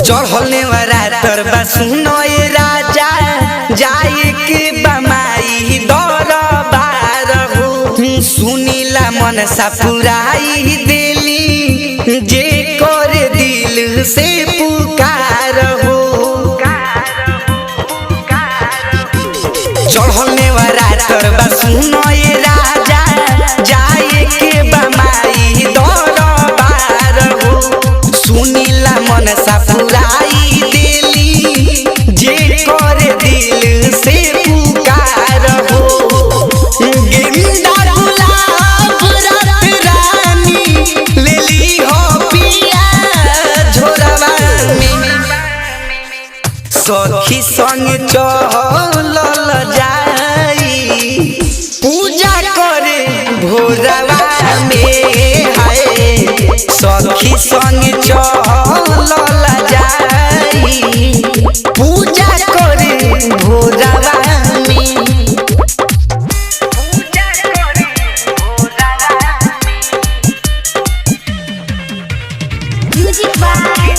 चढ़ने वाला तरबा सुनो ये राजा जाए के बमाई दरबार हो सुनीला मन सा पुराई दिली जे कर दिल से पुकार हो चढ़ने वाला तरबा सुनो ये राजा जाए के बमाई दरबार हो सुनीला मन सा पुराई दिली जे कर दिल से पुकार हो गेंदा गुलाब रात रानी लेली हो पिया झोरवा में सखी संग चलल जाई पूजा करे भोरवा में हाय सखी संग चलल जाई पूजा करे भोरवा में म्यूजिक बाय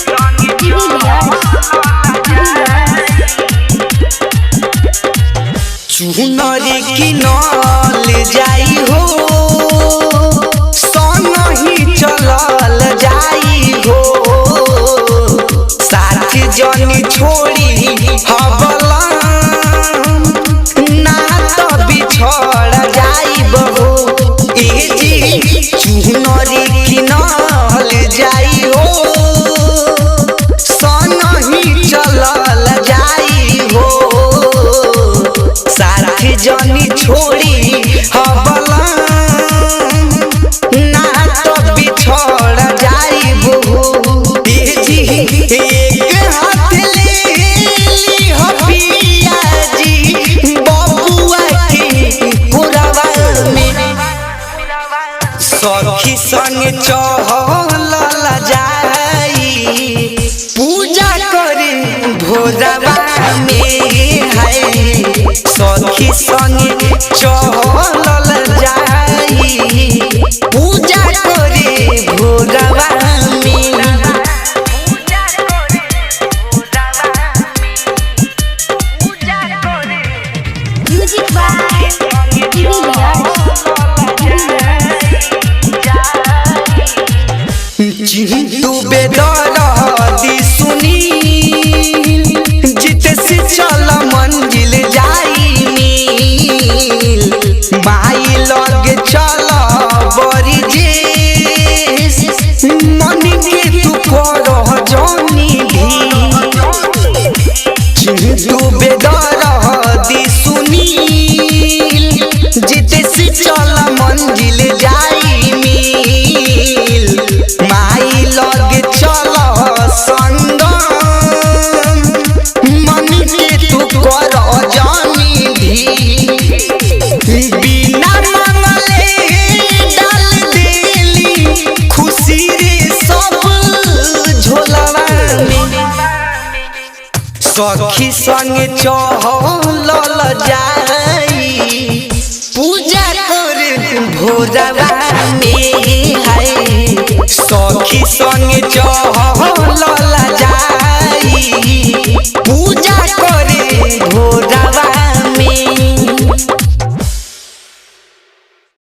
चुनरी किनल जाई हो संगहि चलल जाई हो साथ जनी छोड़ी हबला ना तो बिछड़ जाई बहो ए जी चुनरी किनल जाई हो संगहि चलल जाई हो साथ जनी छोड़ी हबला ना तो बिछड़ जाई बहू जी एक हाथ ले ली हो पिया जी बबुआ के पुरवा में सखी संग चहल जाई पूजा करे भोरवा में हाय सखी संग चहल जाई पूजा करे भोरवा में म्यूजिक बाय चिंटू बेदरदी सुनील जिते से चल मंजिल जाई नील माई लगे चल बड़ी जे मन के तू कर जनी भी चिंटू बेदरदी सुनील जिते से चल मंजिल जाई नील माई लगे चल संग मन के तू कर जानी भी बिना मंगले डाल देली खुशी रे सब झोलवा में सखी संग चहल जाई पूजा कर भोरवा में हाय सखी संग चहल